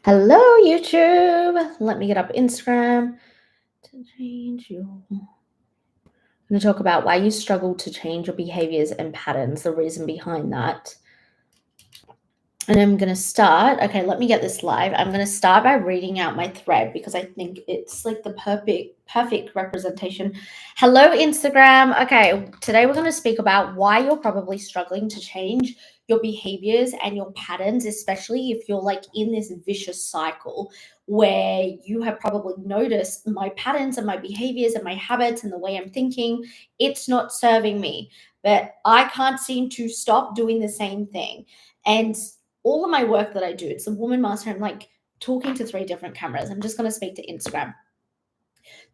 Hello, YouTube. Let me get up Instagram to change your. I'm going to talk about why you struggle to change your behaviors and patterns, the reason behind that. And I'm going to start. Okay, let me get this live. I'm going to start by reading out my thread because I think it's like the perfect representation. Hello, Instagram. Okay, today we're going to speak about why you're probably struggling to change your behaviors and your patterns, especially if you're like in this vicious cycle where you have probably noticed my patterns and my behaviors and my habits and the way I'm thinking, it's not serving me, but I can't seem to stop doing the same thing. And all of my work that I do, it's a woman master. I'm like talking to three different cameras. I'm just going to speak to Instagram.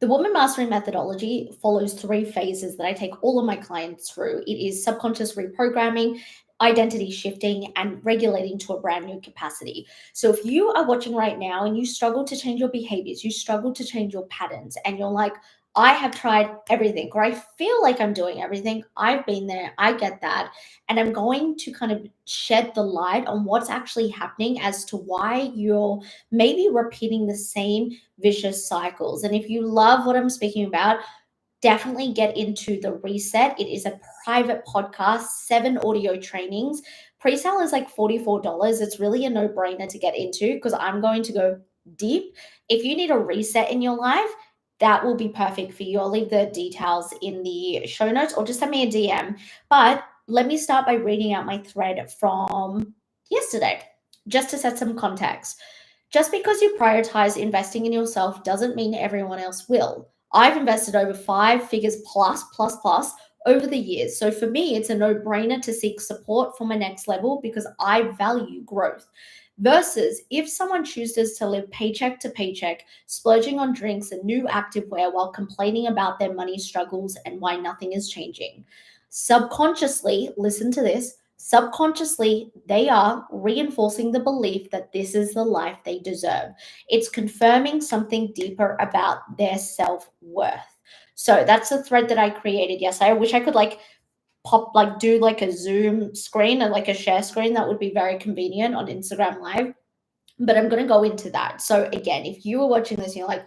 The woman mastering methodology follows three phases that I take all of my clients through. It is subconscious reprogramming, identity shifting, and regulating to a brand new capacity. So if you are watching right now and you struggle to change your behaviors, you struggle to change your patterns, and you're like, I have tried everything, or I feel like I'm doing everything. I've been there. I get that. And I'm going to kind of shed the light on what's actually happening as to why you're maybe repeating the same vicious cycles. And if you love what I'm speaking about, definitely get into the reset. It is a private podcast, 7 audio trainings. Pre-sale is like $44. It's really a no-brainer to get into because I'm going to go deep. If you need a reset in your life, that will be perfect for you. I'll leave the details in the show notes or just send me a DM. But let me start by reading out my thread from yesterday, just to set some context. Just because you prioritize investing in yourself doesn't mean everyone else will. I've invested over 5 figures plus over the years. So for me, it's a no brainer to seek support for my next level because I value growth. Versus if someone chooses to live paycheck to paycheck, splurging on drinks and new activewear while complaining about their money struggles and why nothing is changing. Subconsciously, listen to this, subconsciously, they are reinforcing the belief that this is the life they deserve. It's confirming something deeper about their self worth. So that's the thread that I created yesterday. I wish I could like do like a Zoom screen and like a share screen. That would be very convenient on Instagram Live. But I'm going to go into that. So, again, if you were watching this and you're like,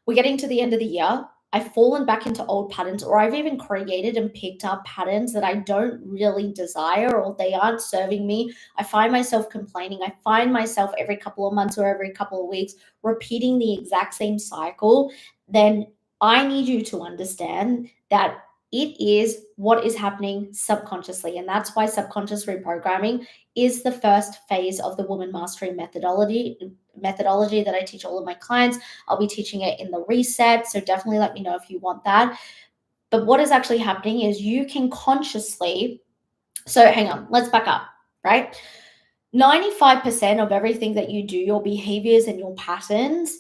we're getting to the end of the year, I've fallen back into old patterns, or I've even created and picked up patterns that I don't really desire or they aren't serving me. I find myself complaining. I find myself every couple of months or every couple of weeks repeating the exact same cycle. Then I need you to understand that it is what is happening subconsciously. And that's why subconscious reprogramming is the first phase of the woman mastery methodology that I teach all of my clients. I'll be teaching it in the reset. So definitely let me know if you want that. But what is actually happening is you can consciously, so hang on, let's back up, right? 95% of everything that you do, your behaviors and your patterns,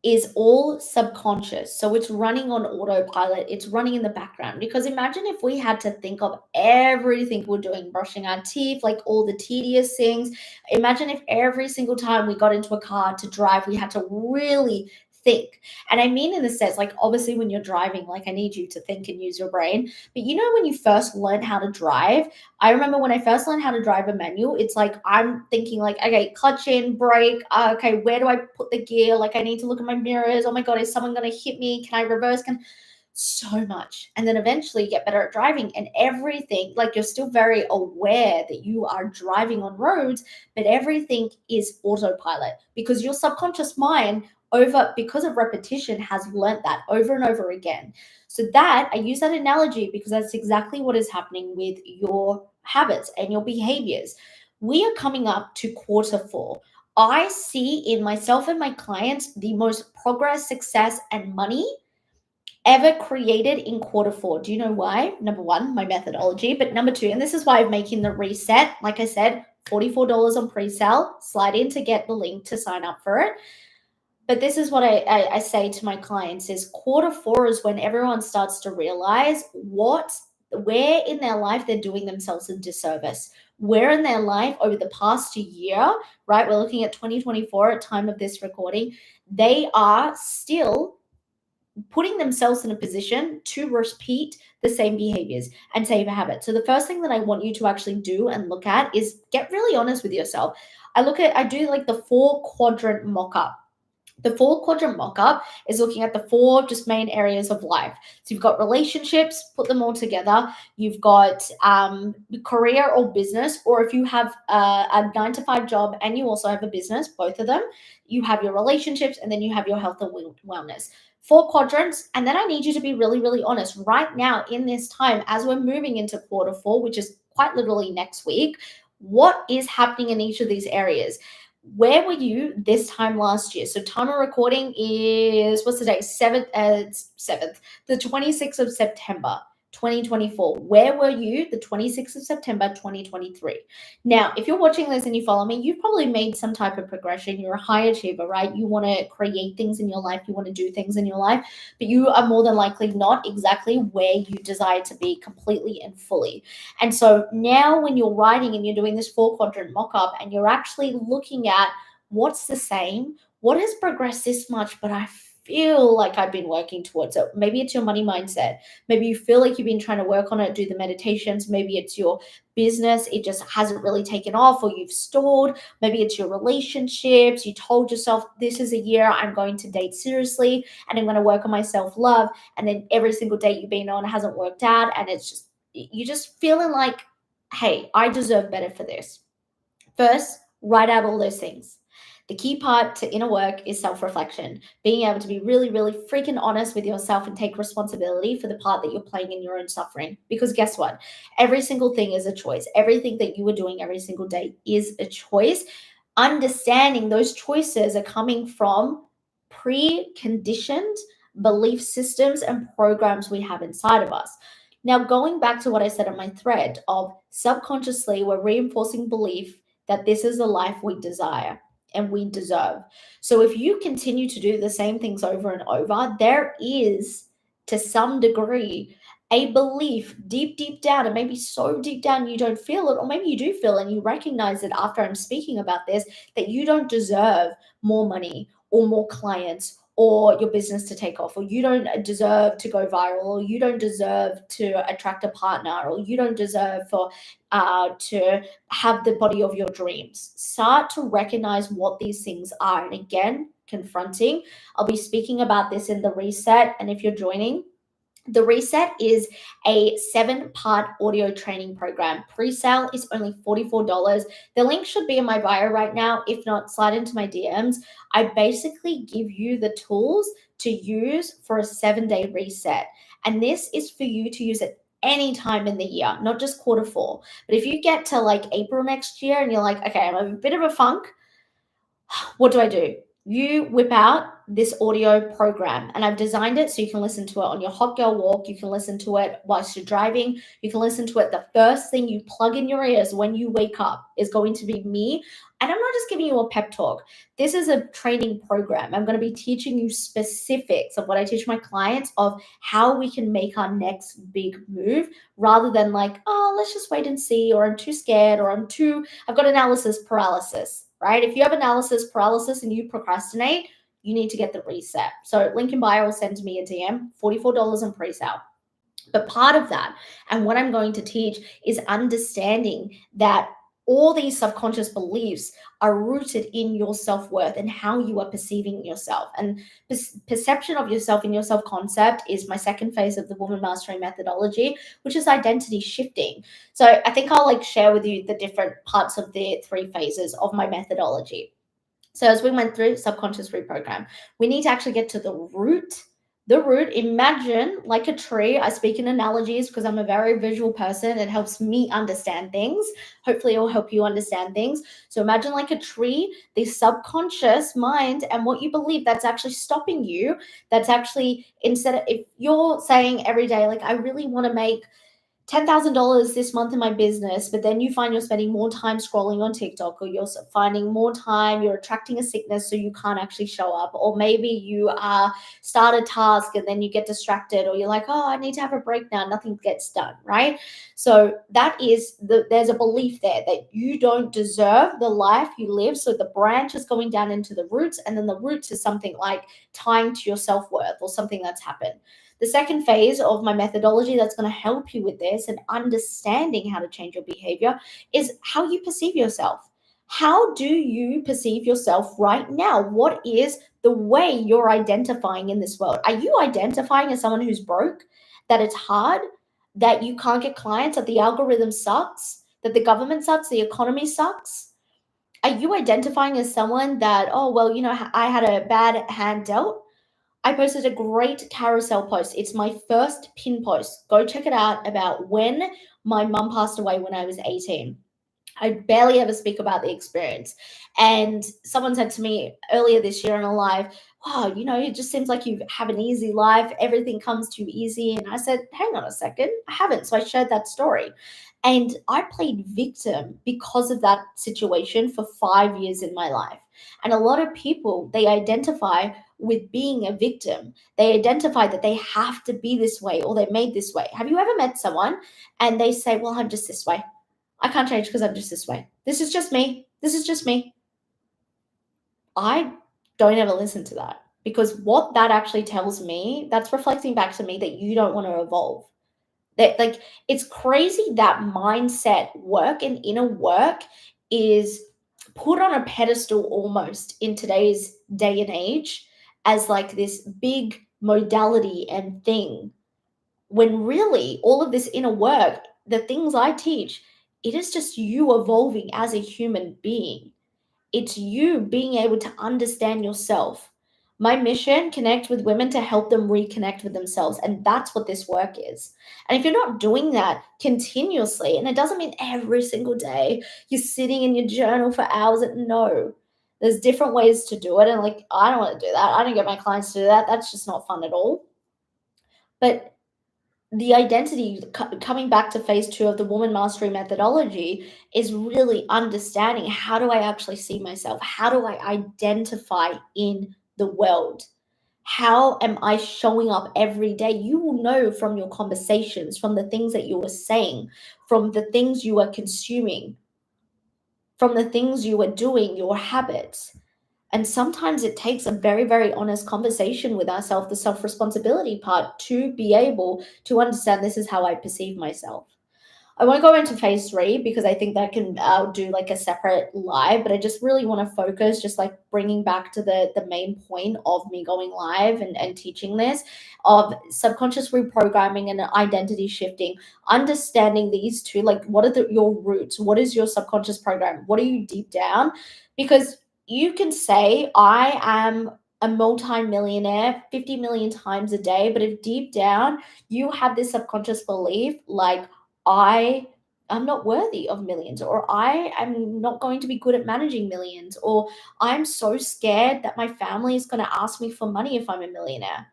is all subconscious. So it's running on autopilot. It's running in the background. Because imagine if we had to think of everything we're doing, brushing our teeth, like all the tedious things. Imagine if every single time we got into a car to drive, we had to really think. And I mean, in the sense, like obviously when you're driving, like I need you to think and use your brain. But you know, when you first learn how to drive, I remember when I first learned how to drive a manual, it's like I'm thinking like, okay, clutch in, brake. Okay, where do I put the gear? Like I need to look at my mirrors. Oh my God, is someone going to hit me? Can I reverse? So much. And then eventually you get better at driving and everything, like you're still very aware that you are driving on roads, but everything is autopilot because your subconscious mind because of repetition has learnt that over and over again. So that I use that analogy because that's exactly what is happening with your habits and your behaviors. We are coming up to Q4. I see in myself and my clients the most progress, success, and money ever created in Q4. Do you know why? Number one, my methodology. But number two, and this is why I'm making the reset. Like I said, $44 on pre-sale. Slide in to get the link to sign up for it. But this is what I say to my clients is Q4 is when everyone starts to realize where in their life they're doing themselves a disservice. Where in their life over the past year, right? We're looking at 2024 at time of this recording. They are still putting themselves in a position to repeat the same behaviors and same habits. So the first thing that I want you to actually do and look at is get really honest with yourself. I do like the 4-quadrant mock-up. The 4-quadrant mock-up is looking at the 4 just main areas of life. So you've got relationships, put them all together. You've got career or business, or if you have a 9-to-5 job and you also have a business, both of them, you have your relationships and then you have your health and wellness. 4 quadrants. And then I need you to be really, really honest right now in this time as we're moving into quarter 4, which is quite literally next week. What is happening in each of these areas? Where were you this time last year? So time of recording is, what's the date? 7th, the 26th of September, 2024. Where were you the 26th of September, 2023? Now, if you're watching this and you follow me, you've probably made some type of progression. You're a high achiever, right? You want to create things in your life. You want to do things in your life, but you are more than likely not exactly where you desire to be completely and fully. And so now when you're writing and you're doing this 4-quadrant mock-up and you're actually looking at what's the same, what has progressed this much, but I feel like I've been working towards it. Maybe it's your money mindset. Maybe you feel like you've been trying to work on it, do the meditations. Maybe it's your business. It just hasn't really taken off, or you've stalled. Maybe it's your relationships. You told yourself, this is a year I'm going to date seriously and I'm going to work on my self-love. And then every single date you've been on hasn't worked out. And it's just, you're just feeling like, hey, I deserve better for this. First, write out all those things. The key part to inner work is self-reflection, being able to be really, really freaking honest with yourself and take responsibility for the part that you're playing in your own suffering. Because guess what? Every single thing is a choice. Everything that you are doing every single day is a choice. Understanding those choices are coming from preconditioned belief systems and programs we have inside of us. Now, going back to what I said on my thread of subconsciously, we're reinforcing belief that this is the life we desire and we deserve. So if you continue to do the same things over and over, there is, to some degree, a belief deep, deep down, and maybe so deep down you don't feel it, or maybe you do feel it and you recognize it after I'm speaking about this, that you don't deserve more money or more clients or your business to take off, or you don't deserve to go viral, or you don't deserve to attract a partner, or you don't deserve to have the body of your dreams. Start to recognize what these things are. And again, confronting. I'll be speaking about this in the reset. And if you're joining, the reset is a 7-part audio training program. Pre-sale is only $44. The link should be in my bio right now. If not, slide into my DMs. I basically give you the tools to use for a 7-day reset. And this is for you to use at any time in the year, not just quarter 4. But if you get to like April next year and you're like, okay, I'm in a bit of a funk, what do? You whip out this audio program, and I've designed it so you can listen to it on your hot girl walk. You can listen to it whilst you're driving. You can listen to it. The first thing you plug in your ears when you wake up is going to be me. And I'm not just giving you a pep talk. This is a training program. I'm going to be teaching you specifics of what I teach my clients of how we can make our next big move, rather than like, oh, let's just wait and see, or I'm too scared, or I've got analysis paralysis, right? If you have analysis paralysis and you procrastinate, you need to get the reset. So link in bio will send me a DM, $44 on pre-sale. But part of that, and what I'm going to teach, is understanding that all these subconscious beliefs are rooted in your self-worth and how you are perceiving yourself. And perception of yourself and your self-concept is my second phase of the Woman Mastery methodology, which is identity shifting. So I think I'll share with you the different parts of the 3 phases of my methodology. So as we went through subconscious reprogram, we need to actually get to the root. Imagine like a tree. I speak in analogies because I'm a very visual person. It helps me understand things. Hopefully it will help you understand things. So imagine like a tree, the subconscious mind, and what you believe that's actually stopping you. That's actually, instead of, if you're saying every day, like, I really want to make $10,000 this month in my business, but then you find you're spending more time scrolling on TikTok, or you're finding more time, you're attracting a sickness so you can't actually show up, or maybe you start a task and then you get distracted, or you're like, oh, I need to have a break now, nothing gets done, right? So that is, there's a belief there that you don't deserve the life you live. So the branch is going down into the roots, and then the roots is something like tying to your self-worth or something that's happened. The second phase of my methodology that's going to help you with this and understanding how to change your behavior is how you perceive yourself. How do you perceive yourself right now? What is the way you're identifying in this world? Are you identifying as someone who's broke, that it's hard, that you can't get clients, that the algorithm sucks, that the government sucks, the economy sucks? Are you identifying as someone that, oh, well, I had a bad hand dealt? I posted a great carousel post. It's my first pin post. Go check it out, about when my mum passed away when I was 18. I barely ever speak about the experience. And someone said to me earlier this year in a live, wow, it just seems like you have an easy life. Everything comes to you easy. And I said, hang on a second, I haven't. So I shared that story. And I played victim because of that situation for 5 years in my life. And a lot of people, they identify with being a victim. They identify that they have to be this way or they're made this way. Have you ever met someone and they say, well, I'm just this way? I can't change because I'm just this way. This is just me. This is just me. I don't ever listen to that, because what that actually tells me, that's reflecting back to me that you don't want to evolve. That, like, it's crazy that mindset work and inner work is put on a pedestal almost in today's day and age as like this big modality and thing, when really all of this inner work, the things I teach, it is just you evolving as a human being. It's you being able to understand yourself. My mission, connect with women to help them reconnect with themselves. And that's what this work is. And if you're not doing that continuously, and it doesn't mean every single day you're sitting in your journal for hours, no. There's different ways to do it. And like, I don't want to do that. I don't get my clients to do that. That's just not fun at all. But the identity, coming back to phase 2 of the woman mastery methodology, is really understanding, how do I actually see myself? How do I identify in the world? How am I showing up every day? You will know from your conversations, from the things that you are saying, from the things you are consuming, from the things you are doing, your habits. And sometimes it takes a very, very honest conversation with ourselves, the self responsibility part, to be able to understand, this is how I perceive myself. I won't go into phase 3 because I think that can do like a separate live, but I just really want to focus, just like bringing back to the main point of me going live and teaching this, of subconscious reprogramming and identity shifting, understanding these two, like what are your roots? What is your subconscious program? What are you deep down? Because you can say, I am a multi-millionaire 50 million times a day, but if deep down you have this subconscious belief like, I am not worthy of millions, or I am not going to be good at managing millions, or I'm so scared that my family is going to ask me for money if I'm a millionaire.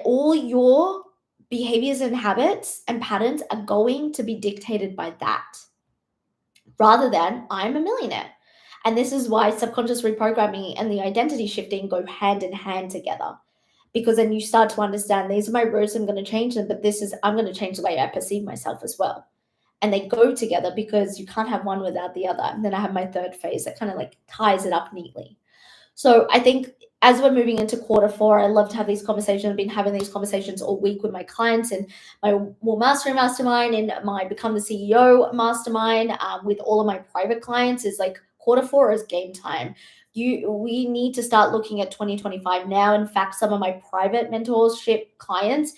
All your behaviors and habits and patterns are going to be dictated by that, rather than I'm a millionaire. And this is why subconscious reprogramming and the identity shifting go hand in hand together. Because then you start to understand, these are my roots, I'm going to change them, but I'm going to change the way I perceive myself as well. And they go together because you can't have one without the other. And then I have my third phase that kind of like ties it up neatly. So I think as we're moving into quarter 4, I love to have these conversations. I've been having these conversations all week with my clients and my Will Mastery Mastermind and my Become the CEO Mastermind, with all of my private clients, is like quarter 4 is game time. We need to start looking at 2025 now. In fact, some of my private mentorship clients,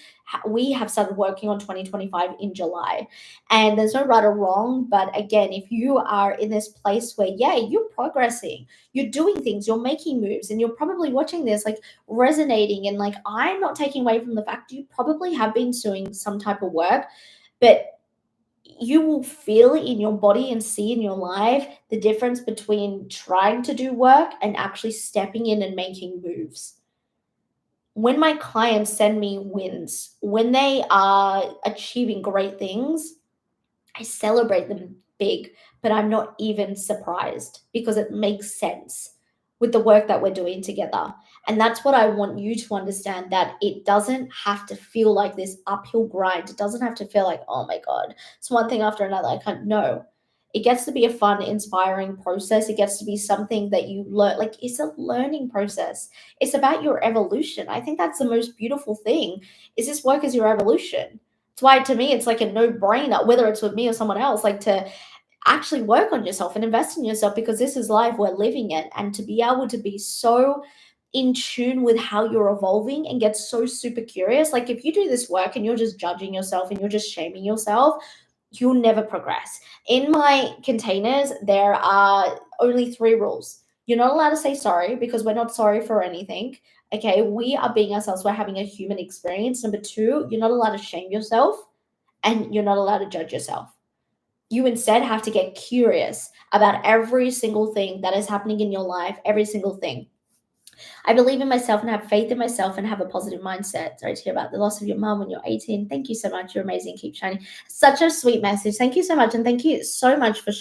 we have started working on 2025 in July. And there's no right or wrong. But again, if you are in this place where, yeah, you're progressing, you're doing things, you're making moves, and you're probably watching this like resonating, and like, I'm not taking away from the fact you probably have been doing some type of work, but you will feel in your body and see in your life the difference between trying to do work and actually stepping in and making moves. When my clients send me wins, when they are achieving great things, I celebrate them big, but I'm not even surprised, because it makes sense with the work that we're doing together. And that's what I want you to understand, that it doesn't have to feel like this uphill grind. It doesn't have to feel like, oh my God, it's one thing after another. I can't, no. It gets to be a fun, inspiring process. It gets to be something that you learn. Like, it's a learning process. It's about your evolution. I think that's the most beautiful thing, is this work is your evolution. That's why, to me, it's like a no-brainer, whether it's with me or someone else, like, to actually work on yourself and invest in yourself, because this is life, we're living it. And to be able to be so in tune with how you're evolving and get so super curious, like if you do this work and you're just judging yourself and you're just shaming yourself, you'll never progress. In my containers, there are only 3 rules. You're not allowed to say sorry, because we're not sorry for anything. Okay, we are being ourselves, we're having a human experience. Number 2, you're not allowed to shame yourself, and you're not allowed to judge yourself. You instead have to get curious about every single thing that is happening in your life, every single thing. I believe in myself and have faith in myself and have a positive mindset. Sorry to hear about the loss of your mom when you're 18. Thank you so much. You're amazing. Keep shining. Such a sweet message. Thank you so much. And thank you so much for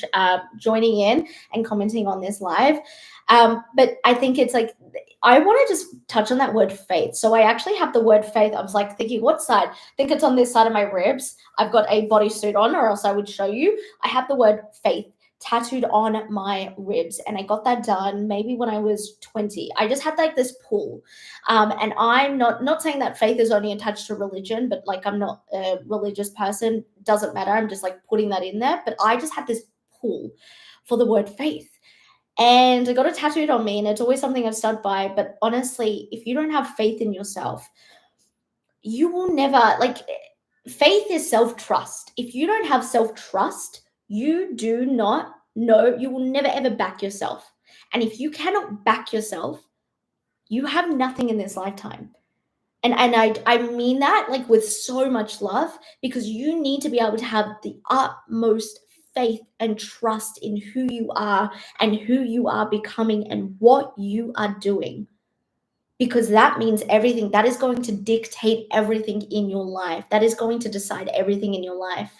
joining in and commenting on this live. But I think it's like, I want to just touch on that word faith. So I actually have the word faith. I was like thinking, what side? I think it's on this side of my ribs. I've got a bodysuit on, or else I would show you. I have the word faith tattooed on my ribs, and I got that done maybe when I was 20. I just had like this pull, and I'm not saying that faith is only attached to religion, but like I'm not a religious person, doesn't matter, I'm just like putting that in there. But I just had this pull for the word faith, and I got it tattooed on me, and it's always something I've stuck by. But honestly, if you don't have faith in yourself, you will never, like, faith is self-trust. If you don't have self-trust, you do not know, you will never ever back yourself. And if you cannot back yourself, you have nothing in this lifetime. And I mean that like with so much love, because you need to be able to have the utmost faith and trust in who you are and who you are becoming and what you are doing, because that means everything. That is going to dictate everything in your life. That is going to decide everything in your life.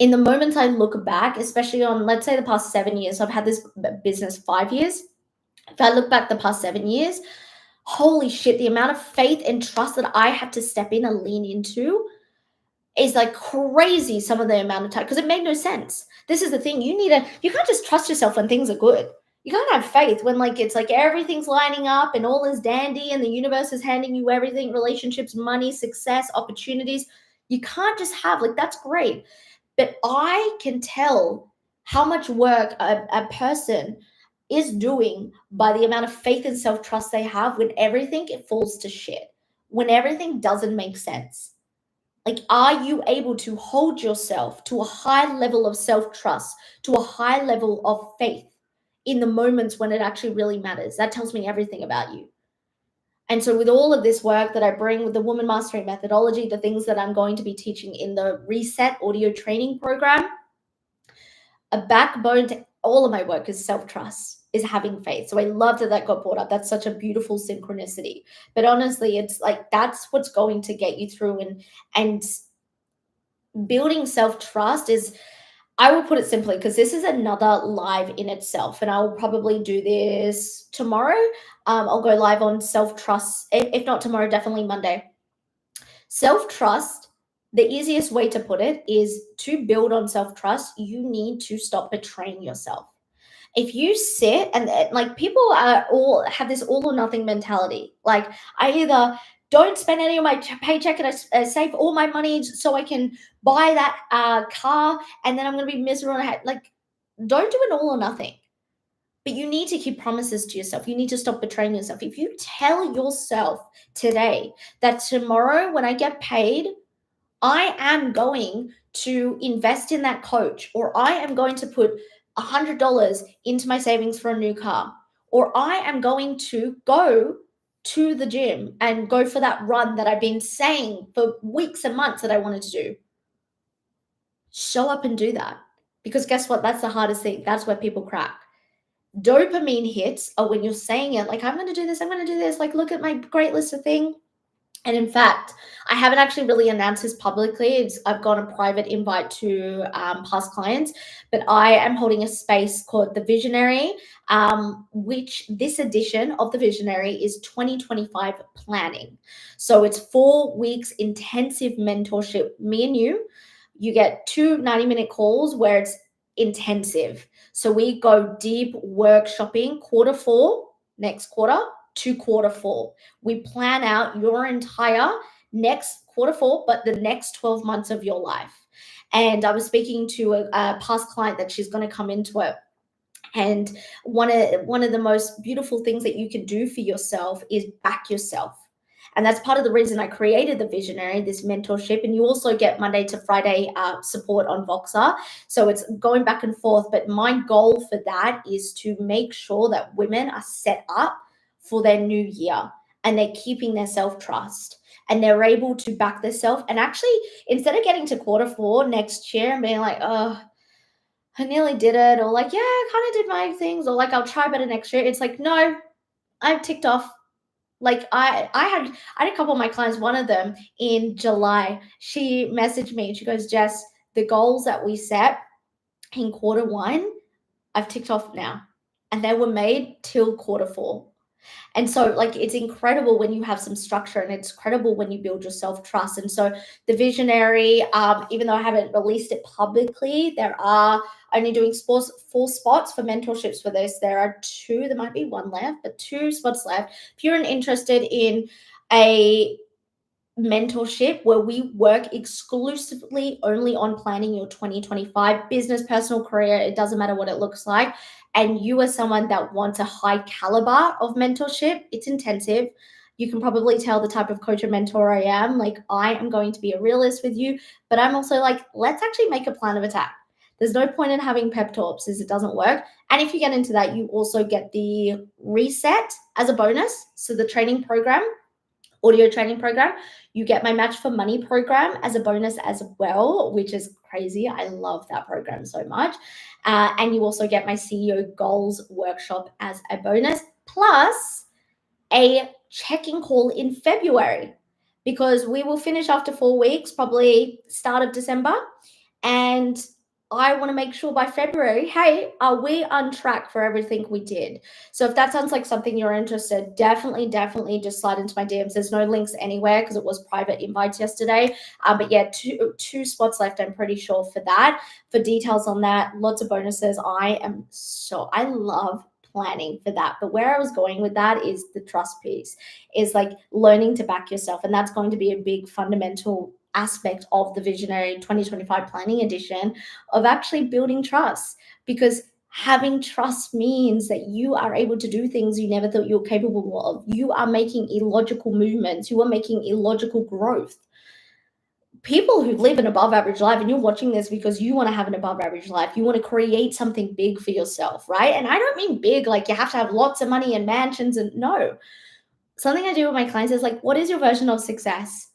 In the moments I look back, especially on, let's say, the past 7 years, I've had this business 5 years. If I look back the past 7 years, holy shit, the amount of faith and trust that I had to step in and lean into is like crazy. Some of the amount of time, because it made no sense. This is the thing. You can't just trust yourself when things are good. You can't have faith when like it's like everything's lining up and all is dandy and the universe is handing you everything, relationships, money, success, opportunities. You can't just have, like, that's great. But I can tell how much work a person is doing by the amount of faith and self-trust they have when everything falls to shit, when everything doesn't make sense. Like, are you able to hold yourself to a high level of self-trust, to a high level of faith in the moments when it actually really matters? That tells me everything about you. And so with all of this work that I bring with the Woman Mastery methodology, the things that I'm going to be teaching in the Reset audio training program, a backbone to all of my work is self-trust, is having faith. So I love that that got brought up. That's such a beautiful synchronicity. But honestly, it's like, that's what's going to get you through. And building self-trust is, I will put it simply, because this is another live in itself, and I'll probably do this tomorrow. I'll go live on self-trust, if not tomorrow, definitely Monday. Self-trust, the easiest way to put it is, to build on self-trust, you need to stop betraying yourself. If you sit and like, people are all have this all or nothing mentality. Like, I either don't spend any of my paycheck and I save all my money so I can buy that car, and then I'm going to be miserable. Like, don't do an all or nothing. But you need to keep promises to yourself. You need to stop betraying yourself. If you tell yourself today that tomorrow when I get paid, I am going to invest in that coach, or I am going to put $100 into my savings for a new car, or I am going to go to the gym and go for that run that I've been saying for weeks and months that I wanted to do. Show up and do that. Because guess what? That's the hardest thing. That's where people crack. Dopamine hits are when you're saying it, like, I'm going to do this, I'm going to do this, like, look at my great list of things. And in fact, I haven't actually really announced this publicly. I've got a private invite to past clients, but I am holding a space called The Visionary, which this edition of The Visionary is 2025 planning. So it's 4 weeks intensive mentorship. Me and you get 2 90-minute calls where it's intensive. So we go deep workshopping Q4, next quarter, to Q4. We plan out your entire next Q4, but the next 12 months of your life. And I was speaking to a past client that she's going to come into it. And one of the most beautiful things that you can do for yourself is back yourself. And that's part of the reason I created the Visionary, this mentorship. And you also get Monday to Friday support on Voxer. So it's going back and forth. But my goal for that is to make sure that women are set up for their new year and they're keeping their self-trust and they're able to back themselves. And actually, instead of getting to quarter 4 next year and being like, oh, I nearly did it, or like, yeah, I kind of did my things, or like, I'll try better next year. It's like, no, I've ticked off. Like I had a couple of my clients, one of them in July, she messaged me and she goes, Jess, the goals that we set in quarter 1, I've ticked off now. And they were made till quarter 4. And so, like, it's incredible when you have some structure, and it's incredible when you build your self-trust. And so the Visionary, even though I haven't released it publicly, there are only doing 4 spots for mentorships for this. There are 2, there might be 1 left, but 2 spots left. If you're interested in a mentorship where we work exclusively only on planning your 2025 business, personal, career, it doesn't matter what it looks like, and you are someone that wants a high caliber of mentorship, it's intensive. You can probably tell the type of coach or mentor I am. Like, I am going to be a realist with you, but I'm also like, let's actually make a plan of attack. There's no point in having pep talks as it doesn't work. And if you get into that, you also get the reset as a bonus. So the training program, audio training program, you get my Match for Money program as a bonus as well, which is crazy. I love that program so much. And you also get my CEO Goals workshop as a bonus, plus a check-in call in February, because we will finish after 4 weeks, probably start of December. And I want to make sure by February, hey, are we on track for everything we did? So if that sounds like something you're interested, definitely just slide into my DMs. There's no links anywhere because it was private invites yesterday. But yeah, two spots left, I'm pretty sure, for that. For details on that, lots of bonuses. I love planning for that. But where I was going with that is the trust piece, is like learning to back yourself. And that's going to be a big fundamental aspect of the Visionary 2025 Planning Edition, of actually building trust, because having trust means that you are able to do things you never thought you were capable of. You are making illogical movements. You are making illogical growth. People who live an above average life, and you're watching this because you want to have an above average life, you want to create something big for yourself, right? And I don't mean big like you have to have lots of money and mansions, and no. Something I do with my clients is like, what is your version of success?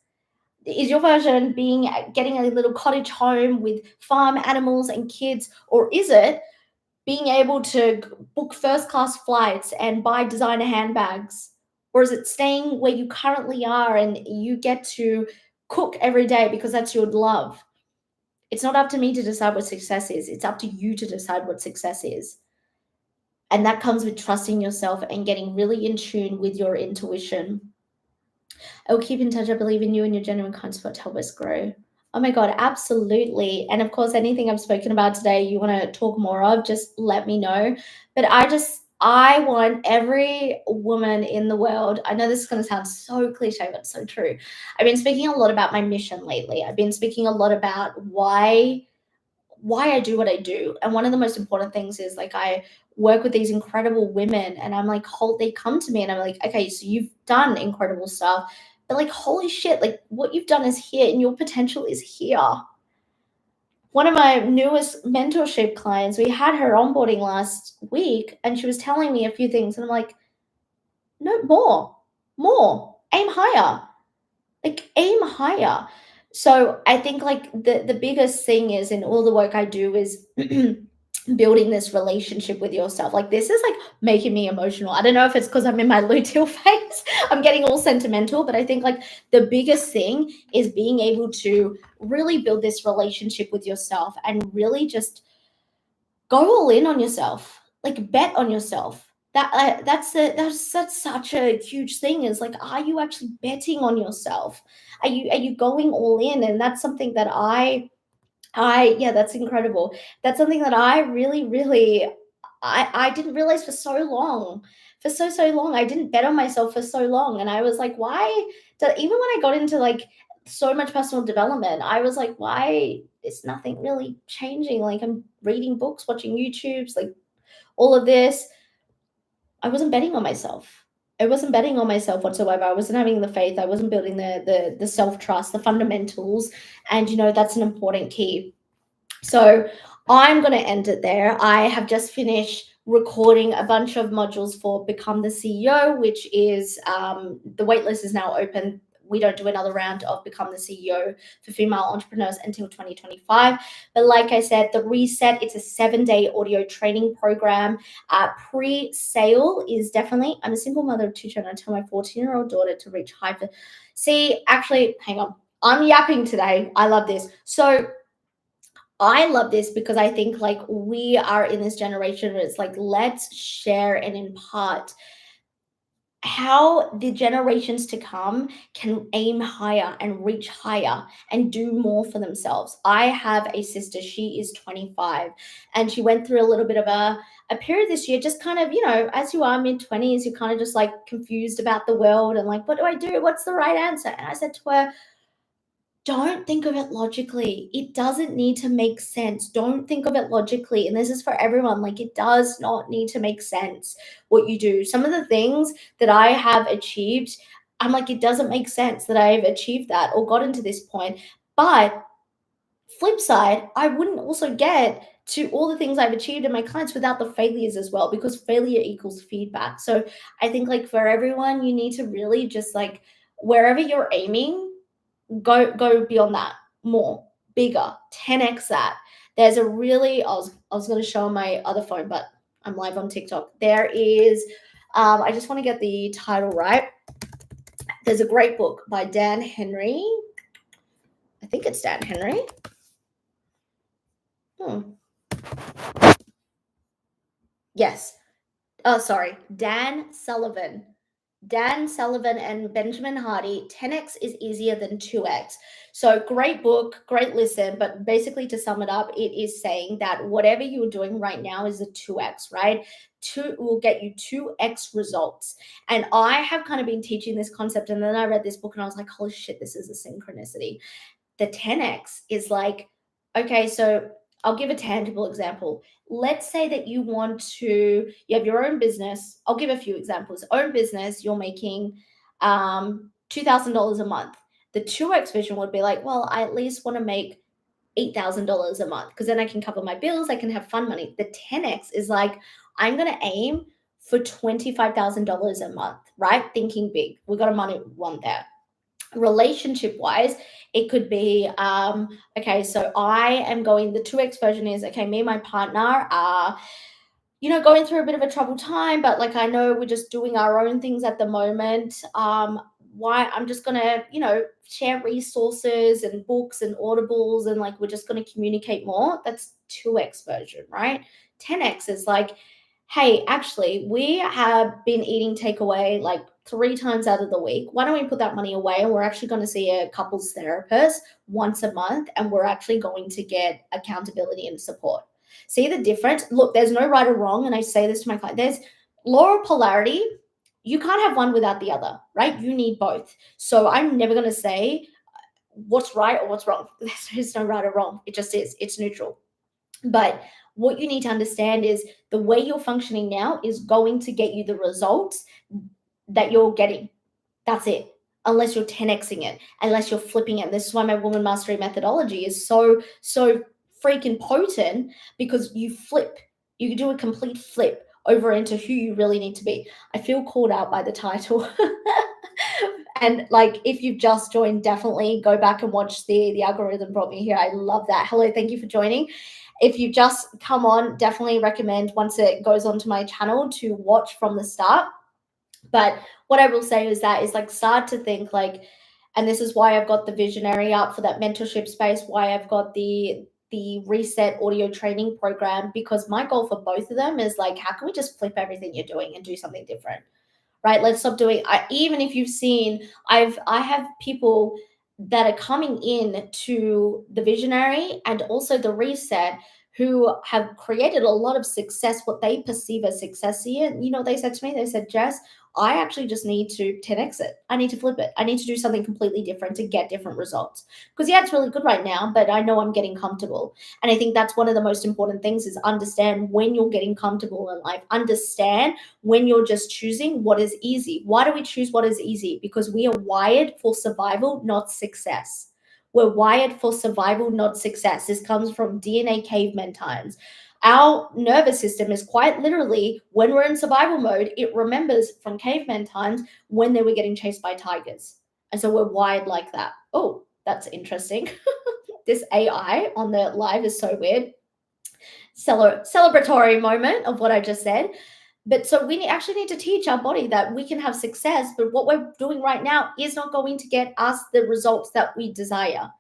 Is your version getting a little cottage home with farm animals and kids, or is it being able to book first class flights and buy designer handbags? Or is it staying where you currently are and you get to cook every day because that's your love? It's not up to me to decide what success is. It's up to you to decide what success is. And that comes with trusting yourself and getting really in tune with your intuition. I will keep in touch. I believe in you and your genuine kind spot to help us grow. Oh my God, absolutely. And of course, anything I've spoken about today you want to talk more of, just let me know. But I want every woman in the world. I know this is going to sound so cliche, but it's so true. I've been speaking a lot about my mission lately. I've been speaking a lot about why I do what I do. And one of the most important things is, like, I work with these incredible women, and I'm like, they come to me and I'm like, okay, so you've done incredible stuff, but like, holy shit, like what you've done is here and your potential is here. One of my newest mentorship clients, we had her onboarding last week and she was telling me a few things. And I'm like, no, more, aim higher, like aim higher. So I think like the biggest thing is, in all the work I do, is building this relationship with yourself. Like, this is like making me emotional. I don't know if it's because I'm in my luteal phase. I'm getting all sentimental, but I think like the biggest thing is being able to really build this relationship with yourself and really just go all in on yourself, like bet on yourself. That's such a huge thing, is like, are you actually betting on yourself? Are you going all in? And that's something that yeah, that's incredible. That's something that I really I didn't realize for so long. For so long, I didn't bet on myself for so long, and I was like, why? Even when I got into like so much personal development. I was like, why is nothing really changing? Like, I'm reading books, watching YouTubes, like all of this. I wasn't betting on myself. I wasn't betting on myself whatsoever. I wasn't having the faith. I wasn't building the self-trust, the fundamentals. And that's an important key. So I'm going to end it there. I have just finished recording a bunch of modules for Become the CEO, which is the waitlist is now open. We don't do another round of Become the CEO for female entrepreneurs until 2025. But like I said, the reset, it's a 7-day audio training program. Pre-sale is definitely, I'm a single mother of 2 children. I tell my 14-year-old daughter to reach hyper. See, actually, hang on. I'm yapping today. I love this. So I love this because I think like we are in this generation where it's like, let's share and impart how the generations to come can aim higher and reach higher and do more for themselves. I have a sister, she is 25, and she went through a little bit of a period this year, just kind of, as you are mid-20s, you're kind of just like confused about the world and like, what do I do? What's the right answer? And I said to her, don't think of it logically. It doesn't need to make sense. Don't think of it logically. And this is for everyone. Like, it does not need to make sense what you do. Some of the things that I have achieved, I'm like, it doesn't make sense that I've achieved that or gotten to this point. But flip side, I wouldn't also get to all the things I've achieved in my clients without the failures as well, because failure equals feedback. So I think like for everyone, you need to really just like wherever you're aiming, go beyond that, more, bigger, 10x that. There's a really, I was going to show on my other phone, but I'm live on TikTok. There is, I just want to get the title right. There's a great book by Dan Henry. I think it's Dan Henry. Yes. Oh, sorry. Dan Sullivan and Benjamin Hardy, 10x is easier than 2x. So great book, great listen, but basically to sum it up, it is saying that whatever you're doing right now is a 2x, right? 2 will get you 2x results. And I have kind of been teaching this concept, and then I read this book and I was like, holy shit, this is a synchronicity. The 10x is like, okay, so I'll give a tangible example. Let's say that you have your own business. I'll give a few examples. Own business, you're making $2,000 a month. The 2x vision would be like, well, I at least want to make $8,000 a month because then I can cover my bills. I can have fun money. The 10x is like, I'm going to aim for $25,000 a month, right? Thinking big. We got a money one there. Relationship wise, it could be okay, so I am going, the 2x version is, okay, me and my partner are going through a bit of a troubled time, but like I know we're just doing our own things at the moment. Why I'm just gonna share resources and books and audibles, and like we're just gonna communicate more. That's 2x version, right? 10x is like, hey, actually, we have been eating takeaway like 3 times out of the week. Why don't we put that money away? And we're actually going to see a couples therapist once a month, and we're actually going to get accountability and support. See the difference? Look, there's no right or wrong. And I say this to my client, there's law of polarity. You can't have one without the other, right? You need both. So I'm never going to say what's right or what's wrong. There's no right or wrong. It just is. It's neutral. But what you need to understand is the way you're functioning now is going to get you the results that you're getting. That's it. Unless you're 10xing it, unless you're flipping it. This is why my woman mastery methodology is so freaking potent, because you flip. You do a complete flip over into who you really need to be. I feel called out by the title. And like, if you've just joined, definitely go back and watch the algorithm brought me here. I love that. Hello, thank you for joining. If you just come on, definitely recommend once it goes onto my channel to watch from the start. But what I will say is that is like, start to think like, and this is why I've got the visionary up for that mentorship space, why I've got the reset audio training program, because my goal for both of them is like, how can we just flip everything you're doing and do something different, right? Let's stop doing, even if you've seen, I have people that are coming in to the visionary and also the reset who have created a lot of success, what they perceive as success here. You know, they said to me, they said, Jess, I actually just need to 10x it. I need to flip it. I need to do something completely different to get different results. Because yeah, it's really good right now, but I know I'm getting comfortable. And I think that's one of the most important things is understand when you're getting comfortable in life. Understand when you're just choosing what is easy. Why do we choose what is easy? Because we are wired for survival, not success. We're wired for survival, not success. This comes from DNA caveman times. Our nervous system is quite literally, when we're in survival mode, it remembers from caveman times when they were getting chased by tigers. And so we're wired like that. Oh, that's interesting. This AI on the live is so weird. Celebratory moment of what I just said. But so we actually need to teach our body that we can have success, but what we're doing right now is not going to get us the results that we desire.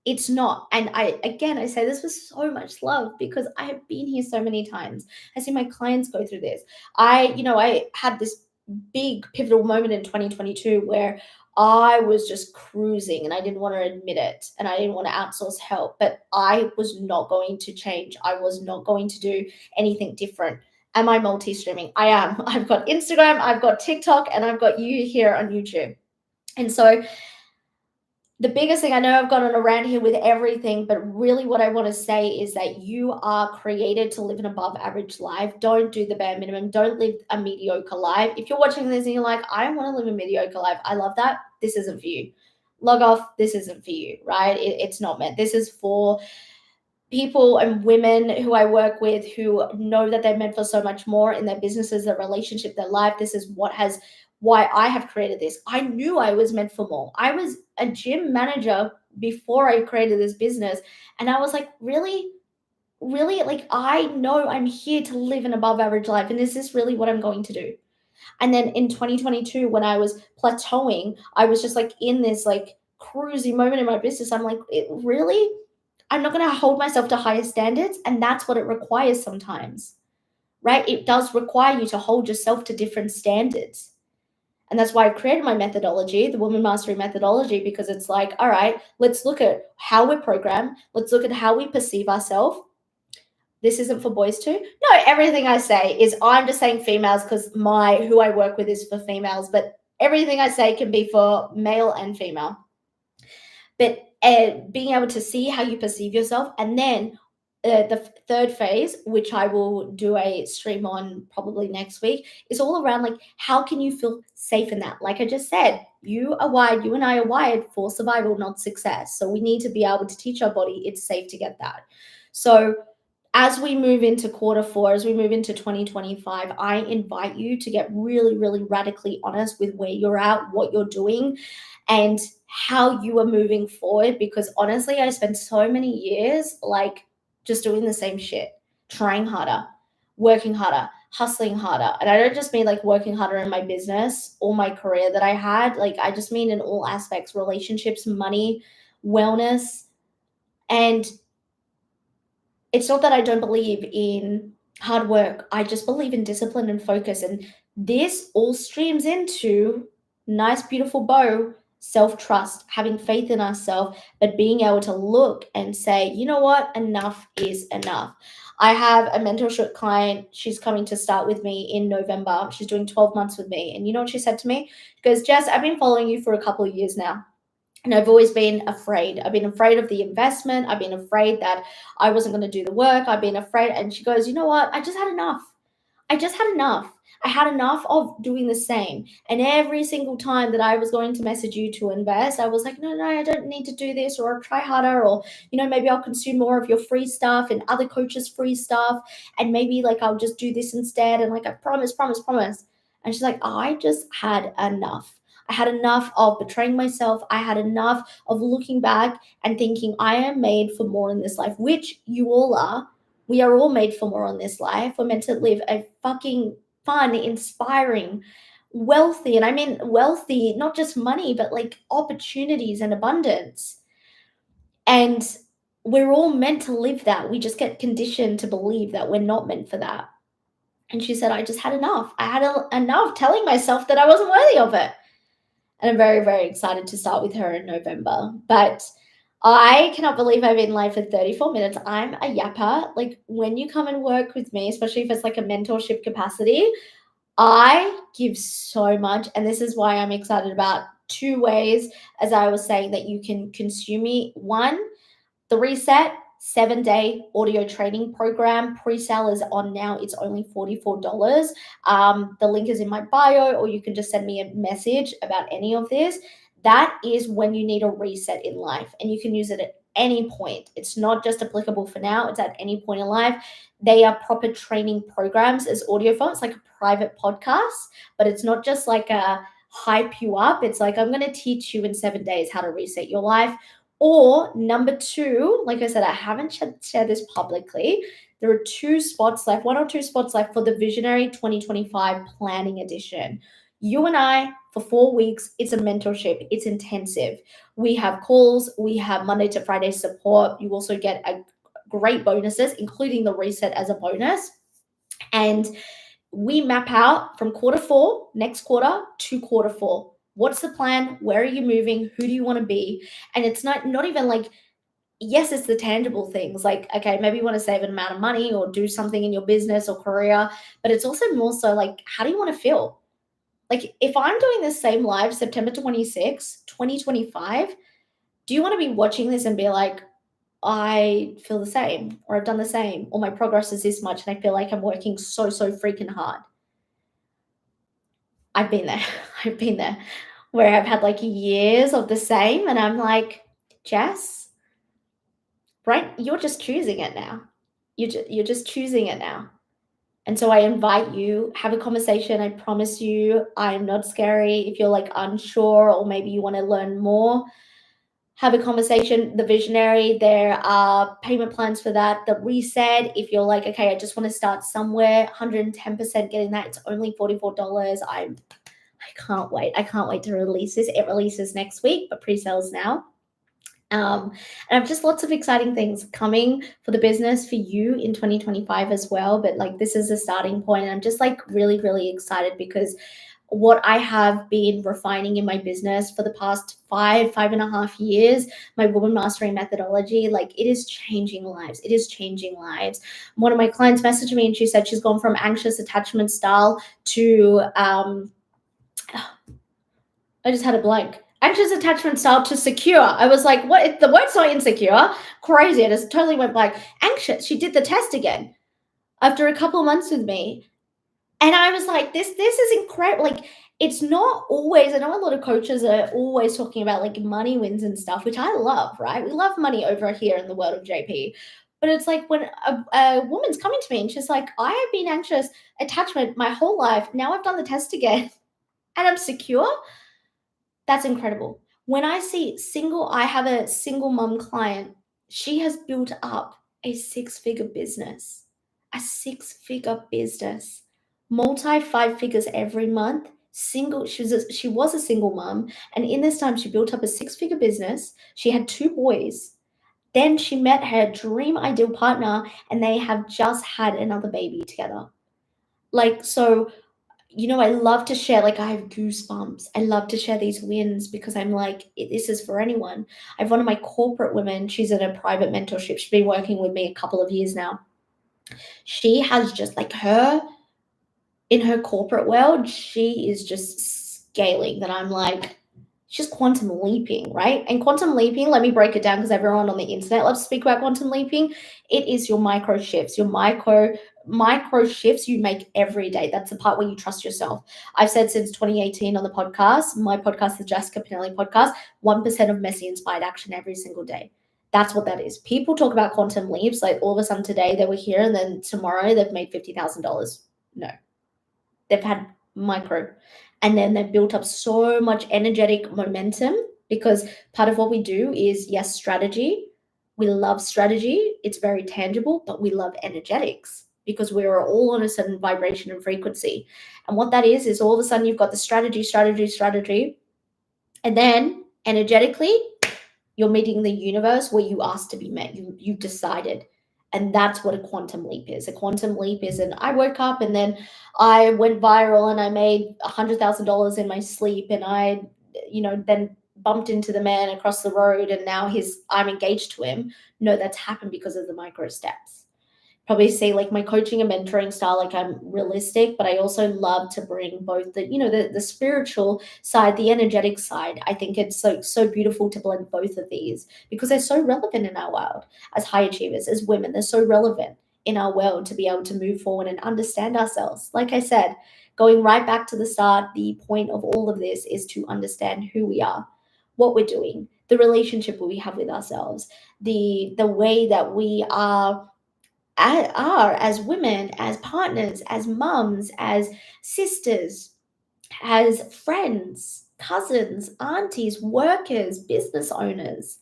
It's not. And I say this with so much love because I have been here so many times. I see my clients go through this. I had this big pivotal moment in 2022 where I was just cruising and I didn't want to admit it and I didn't want to outsource help, but I was not going to change. I was not going to do anything different. Am I multi-streaming? I am. I've got Instagram, I've got TikTok, and I've got you here on YouTube. And so the biggest thing, I know I've gone on a rant here with everything, but really what I want to say is that you are created to live an above average life. Don't do the bare minimum. Don't live a mediocre life. If you're watching this and you're like, I don't want to live a mediocre life, I love that. This isn't for you. Log off. This isn't for you, right? It's not meant. This is for people and women who I work with who know that they're meant for so much more in their businesses, their relationship, their life. This is why I have created this. I knew I was meant for more. I was a gym manager before I created this business. And I was like, really? Really? Like, I know I'm here to live an above average life. And is this really what I'm going to do? And then in 2022, when I was plateauing, I was just like in this like cruisy moment in my business. I'm like, really? I'm not going to hold myself to higher standards. And that's what it requires sometimes, right? It does require you to hold yourself to different standards. And that's why I created my methodology, the Woman Mastery methodology, because it's like, all right, let's look at how we're programmed. Let's look at how we perceive ourselves. This isn't for boys too. No, everything I say is, I'm just saying females because who I work with is for females, but everything I say can be for male and female. But being able to see how you perceive yourself, and then the third phase, which I will do a stream on probably next week, is all around like, how can you feel safe in that? Like I just said, you and I are wired for survival, not success. So we need to be able to teach our body it's safe to get that. So as we move into quarter four, as we move into 2025, I invite you to get really, really radically honest with where you're at, what you're doing, and how you are moving forward. Because honestly, I spent so many years like just doing the same shit, trying harder, working harder, hustling harder. And I don't just mean like working harder in my business or my career that I had. Like I just mean in all aspects, relationships, money, wellness. And it's not that I don't believe in hard work. I just believe in discipline and focus. And this all streams into nice, beautiful bow, self-trust, having faith in ourselves, but being able to look and say, you know what, enough is enough. I have a mentorship client. She's coming to start with me in November. She's doing 12 months with me. And you know what she said to me? She goes, Jess, I've been following you for a couple of years now. And I've always been afraid. I've been afraid of the investment. I've been afraid that I wasn't going to do the work. I've been afraid. And she goes, you know what? I just had enough. I had enough of doing the same. And every single time that I was going to message you to invest, I was like, no, I don't need to do this, or I'll try harder, or, maybe I'll consume more of your free stuff and other coaches' free stuff. And maybe like, I'll just do this instead. And like, I promise. And she's like, I just had enough. I had enough of betraying myself. I had enough of looking back and thinking I am made for more in this life, which you all are. We are all made for more in this life. We're meant to live a fucking fun, inspiring, wealthy, and I mean wealthy, not just money, but like opportunities and abundance. And we're all meant to live that. We just get conditioned to believe that we're not meant for that. And she said, I just had enough. I had enough telling myself that I wasn't worthy of it. And I'm very, very excited to start with her in November. But I cannot believe I've been live for 34 minutes. I'm a yapper. Like when you come and work with me, especially if it's like a mentorship capacity, I give so much, and this is why I'm excited about 2 ways, as I was saying, that you can consume me. One, the Reset 7-day audio training program pre-sale is on now. It's only $44. The link is in my bio, or you can just send me a message about any of this. That is when you need a reset in life, and you can use it at any point. It's not just applicable for now, it's at any point in life. They are proper training programs as audio files, like a private podcast, but it's not just like a hype you up. It's like, I'm going to teach you in 7 days how to reset your life. Or number 2, like I said, I haven't shared this publicly. There are 2 spots left, 1 or 2 spots left for the Visionary 2025 Planning Edition. You and I, for 4 weeks, it's a mentorship. It's intensive. We have calls. We have Monday to Friday support. You also get a great bonuses, including the reset as a bonus. And we map out from Q4, next quarter, to Q4. What's the plan? Where are you moving? Who do you want to be? And it's not even like, yes, it's the tangible things. Like, okay, maybe you want to save an amount of money or do something in your business or career, but it's also more so like, how do you want to feel? Like, if I'm doing this same live September 26, 2025, do you want to be watching this and be like, I feel the same, or I've done the same, or my progress is this much and I feel like I'm working so freaking hard? I've been there. I've been there where I've had like years of the same, and I'm like, Jess, right? You're just choosing it now. You're just choosing it now. And so I invite you, have a conversation. I promise you, I am not scary. If you're like unsure, or maybe you want to learn more, have a conversation. The Visionary, there are payment plans for that. The Reset, if you're like, okay, I just want to start somewhere, 110% getting that. It's only $44. I can't wait. I can't wait to release this. It releases next week, but pre-sales now. And I've just lots of exciting things coming for the business for you in 2025 as well. But like, this is a starting point. And I'm just like really excited, because what I have been refining in my business for the past 5.5 years, my woman mastering methodology, like, it is changing lives. It is changing lives. One of my clients messaged me and she said she's gone from anxious attachment style to, I just had a blank. Anxious attachment style to secure. I was like, what? The word's not insecure. Crazy. I just totally went blank. Anxious. She did the test again after a couple of months with me. And I was like, this is incredible. Like, it's not always, I know a lot of coaches are always talking about like money wins and stuff, which I love, right? We love money over here in the world of JP. But it's like when a woman's coming to me and she's like, I have been anxious attachment my whole life. Now I've done the test again and I'm secure. That's incredible. When I see I have a single mom client. She has built up a 6-figure business, multi 5 figures every month. She was a single mom, and in this time she built up a 6-figure business. She had 2 boys. Then she met her dream ideal partner, and they have just had another baby together. Like, so, I love to share, like, I have goosebumps. I love to share these wins, because I'm like, this is for anyone. I have one of my corporate women, she's in a private mentorship. She's been working with me a couple of years now. She has just like in her corporate world, she is just scaling that. I'm like, she's quantum leaping, right? And quantum leaping, let me break it down, because everyone on the internet loves to speak about quantum leaping. It is your micro shifts, your micro shifts you make every day. That's the part where you trust yourself. I've said since 2018 on the podcast, my podcast, the Jessica Pinili podcast, 1% of messy inspired action every single day. That's what that is. People talk about quantum leaps, like all of a sudden today they were here and then tomorrow they've made $50,000. No, they've had micro, and then they've built up so much energetic momentum, because part of what we do is, yes, strategy. We love strategy. It's very tangible, but we love energetics, because we are all on a certain vibration and frequency. And what that is all of a sudden you've got the strategy. And then energetically, you're meeting the universe where you asked to be met. You've decided. And that's what a quantum leap is. A quantum leap is, and I woke up and then I went viral and I made $100,000 in my sleep, and I, then bumped into the man across the road and now I'm engaged to him. No, that's happened because of the micro steps. probably see like my coaching and mentoring style, like I'm realistic, but I also love to bring both the, the spiritual side, the energetic side. I think it's so beautiful to blend both of these because they're so relevant in our world as high achievers, as women. They're so relevant in our world to be able to move forward and understand ourselves. Like I said, going right back to the start, the point of all of this is to understand who we are, what we're doing, the relationship we have with ourselves, the way that we are as women, as partners, as mums, as sisters, as friends, cousins, aunties, workers, business owners.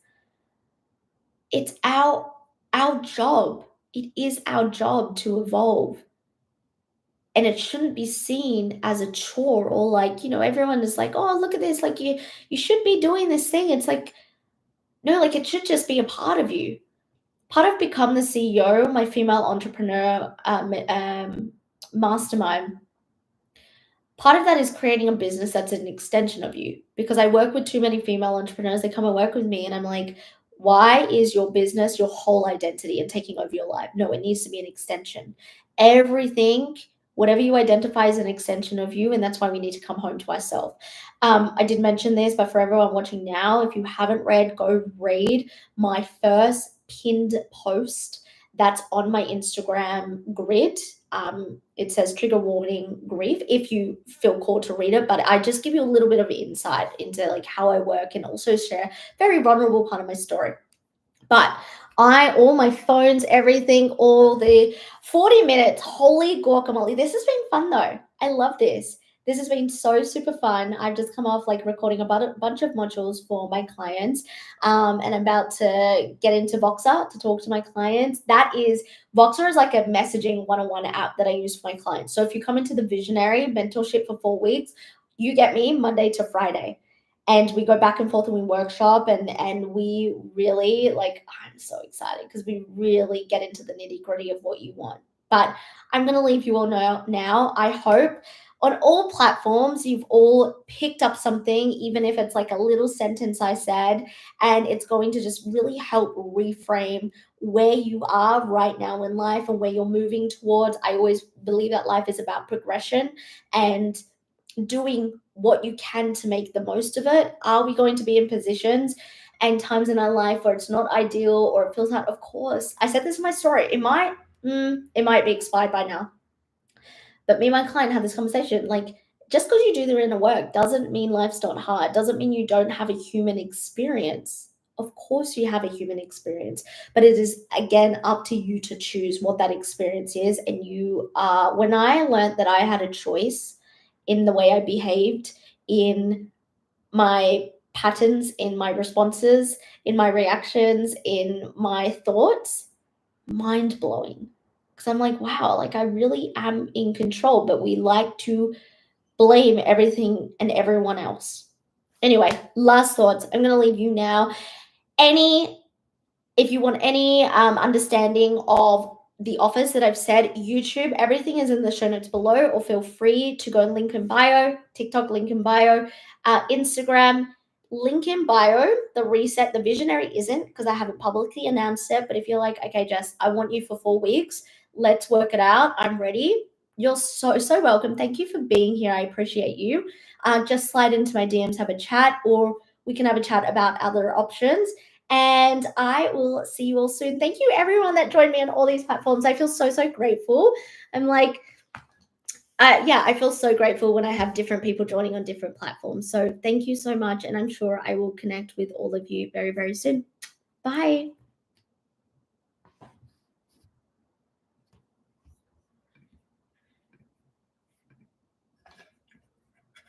It's our job. It is our job to evolve. And it shouldn't be seen as a chore or like, everyone is like, oh, look at this. Like you should be doing this thing. It's like, no, like it should just be a part of you. Part of Become the CEO, my female entrepreneur mastermind, part of that is creating a business that's an extension of you. Because I work with too many female entrepreneurs. They come and work with me, and I'm like, why is your business your whole identity and taking over your life? No, it needs to be an extension. Everything, whatever you identify as an extension of you, and that's why we need to come home to ourselves. I did mention this, but for everyone watching now, if you haven't read, go read my first pinned post that's on my Instagram grid. It says trigger warning grief if you feel called to read it, but I just give you a little bit of insight into like how I work and also share very vulnerable part of my story. But all my phones, everything, all the 40 minutes, holy guacamole. This has been fun though. I love this. This has been so super fun. I've just come off like recording a bunch of modules for my clients, and I'm about to get into Voxer to talk to my clients. Voxer is like a messaging one-on-one app that I use for my clients. So if you come into the Visionary mentorship for 4 weeks, you get me Monday to Friday. And we go back and forth and we workshop and we really like, I'm so excited because we really get into the nitty gritty of what you want. But I'm going to leave you all now. I hope on all platforms, you've all picked up something, even if it's like a little sentence I said, and it's going to just really help reframe where you are right now in life and where you're moving towards. I always believe that life is about progression and doing what you can to make the most of it. Are we going to be in positions and times in our life where it's not ideal or it feels out? Of course. I said this in my story. It might be expired by now. But me and my client had this conversation. Like, just because you do the inner work doesn't mean life's not hard. Doesn't mean you don't have a human experience. Of course you have a human experience, but it is again up to you to choose what that experience is. And when I learned that I had a choice in the way I behaved, in my patterns, in my responses, in my reactions, in my thoughts, mind blowing. Because I'm like, wow, like I really am in control, but we like to blame everything and everyone else. Anyway, last thoughts. I'm going to leave you now. If you want any understanding of the offers that I've said, YouTube, everything is in the show notes below, or feel free to go and link in bio, TikTok, link in bio, Instagram, link in bio. The reset, the visionary isn't because I haven't publicly announced it. But if you're like, okay, Jess, I want you for 4 weeks, let's work it out. I'm ready. You're so welcome. Thank you for being here. I appreciate you. Just slide into my DMs, have a chat, or we can have a chat about other options. And I will see you all soon. Thank you, everyone that joined me on all these platforms. I feel so grateful. I'm like, I feel so grateful when I have different people joining on different platforms. So thank you so much. And I'm sure I will connect with all of you very, very soon. Bye.